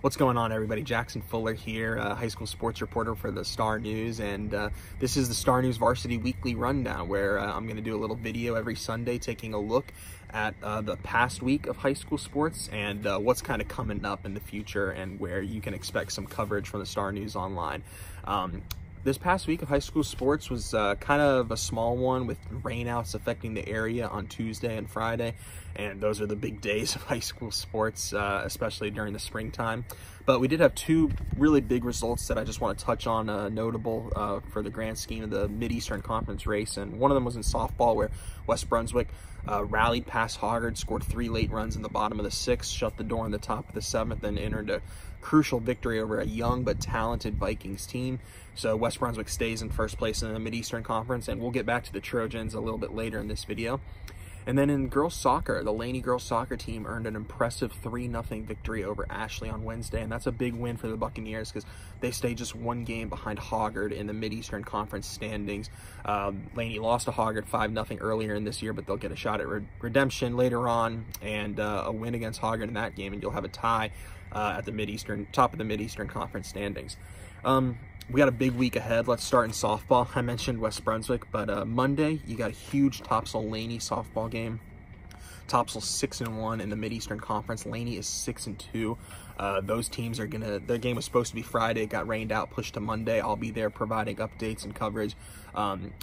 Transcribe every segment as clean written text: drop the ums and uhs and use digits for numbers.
What's going on, everybody? Jackson Fuller here, high school sports reporter for the Star News, and this is the Star News Varsity Weekly Rundown, where I'm going to do a little video every Sunday taking a look at the past week of high school sports and what's kind of coming up in the future and where you can expect some coverage from the Star News Online. This past week of high school sports was kind of a small one, with rainouts affecting the area on Tuesday and Friday, and those are the big days of high school sports, especially during the springtime. But we did have two really big results that I just want to touch on, notable for the grand scheme of the Mid-Eastern Conference race, and one of them was in softball, where West Brunswick rallied past Hoggard, scored 3 late runs in the bottom of the 6th, shut the door in the top of the 7th, and entered a crucial victory over a young but talented Vikings team. So West Brunswick stays in first place in the Mid-Eastern Conference, and we'll get back to the Trojans a little bit later in this video. And then in girls soccer, the Laney girls soccer team earned an impressive 3-0 victory over Ashley on Wednesday, and that's a big win for the Buccaneers because they stay just one game behind Hoggard in the Mid-Eastern Conference standings. Laney lost to Hoggard 5-0 earlier in this year, but they'll get a shot at redemption later on, and a win against Hoggard in that game, and you'll have a tie at the top of the Mid-Eastern Conference standings. We got a big week ahead. Let's start in softball. I mentioned West Brunswick, but Monday you got a huge Topsail-Laney softball game. Topsail's 6-1 in the Mid-Eastern Conference. Laney is 6-2. Those teams are their game was supposed to be Friday. It got rained out, pushed to Monday. I'll be there providing updates and coverage.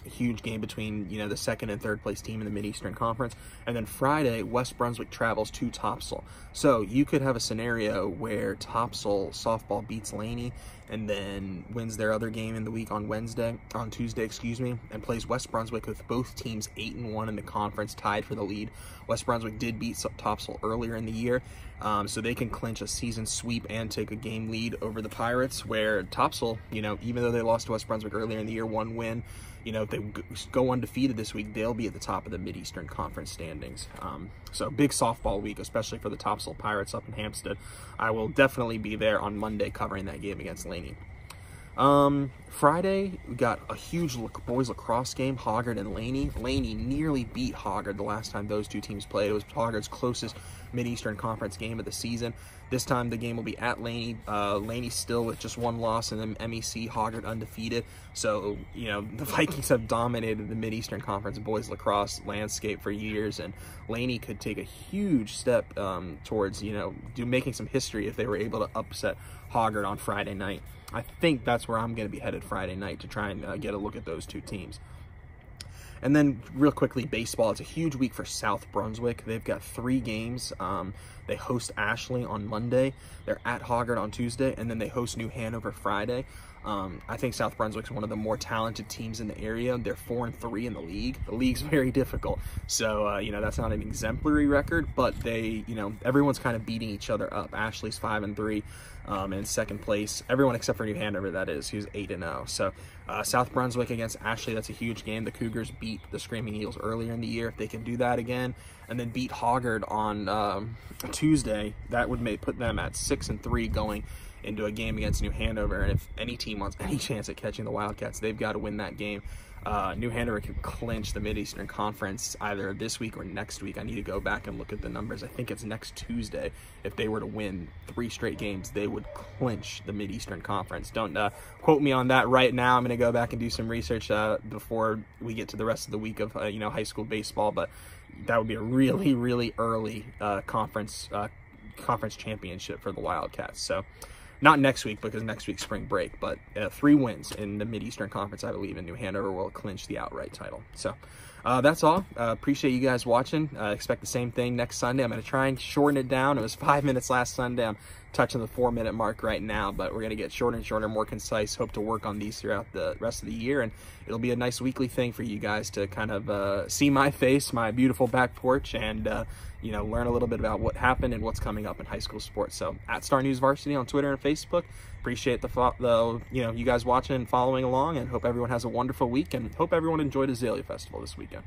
Huge game between, the second and third place team in the Mid-Eastern Conference. And then Friday, West Brunswick travels to Topsail. So you could have a scenario where Topsail softball beats Laney and then wins their other game in the week on Tuesday, and plays West Brunswick, with both teams 8-1 in the conference, tied for the lead. West Brunswick did beat Topsail earlier in the year, so they can clinch a season sweep and take a game lead over the Pirates, where Topsail, even though they lost to West Brunswick earlier in the year, 1 win, if they go undefeated this week, they'll be at the top of the Mid-Eastern Conference standings. So big softball week, especially for the Topsail Pirates up in Hampstead. I will definitely be there on Monday covering that game against Laney. Friday, we got a huge boys lacrosse game, Hoggard and Laney. Laney nearly beat Hoggard the last time those two teams played. It was Hoggard's closest Mid-Eastern Conference game of the season. This time the game will be at Laney. Laney still with just 1 loss, and then MEC, Hoggard undefeated. So, the Vikings have dominated the Mid-Eastern Conference boys lacrosse landscape for years, and Laney could take a huge step towards, making some history if they were able to upset Hoggard on Friday night. I think that's where I'm going to be headed Friday night, to try and get a look at those two teams. And then real quickly, baseball. It's a huge week for South Brunswick. They've got 3 games. They host Ashley on Monday. They're at Hoggard on Tuesday, and then they host New Hanover Friday. I think South Brunswick's one of the more talented teams in the area. They're 4-3 in the league. The league's very difficult. So, that's not an exemplary record, but they, everyone's kind of beating each other up. Ashley's 5-3 in second place. Everyone except for New Hanover, that is, who's 8-0. So, South Brunswick against Ashley, that's a huge game. The Cougars beat the Screaming Eagles earlier in the year. If they can do that again, and then beat Hoggard on Tuesday, that would put them at 6-3 going into a game against New Hanover. And if any team wants any chance at catching the Wildcats, they've got to win that game. New Hanover can clinch the Mid-Eastern Conference either this week or next week. I need to go back and look at the numbers. I think it's next Tuesday. If they were to win 3 straight games, they would clinch the Mid-Eastern Conference. Don't quote me on that right now. I'm going to go back and do some research before we get to the rest of the week of high school baseball, but that would be a really, really early conference championship for the Wildcats. So not next week, because next week's spring break, but 3 wins in the Mid-Eastern Conference, I believe, and New Hanover will clinch the outright title. So that's all. Appreciate you guys watching. Expect the same thing next Sunday. I'm going to try and shorten it down. It was 5 minutes last Sunday. I'm touching the 4-minute mark right now, but we're going to get shorter and shorter, more concise. Hope to work on these throughout the rest of the year, and it'll be a nice weekly thing for you guys to kind of see my face, my beautiful back porch, and learn a little bit about what happened and what's coming up in high school sports. So at StarNewsVarsity on Twitter and Facebook. Appreciate you guys watching and following along, and hope everyone has a wonderful week, and hope everyone enjoyed Azalea Festival this weekend.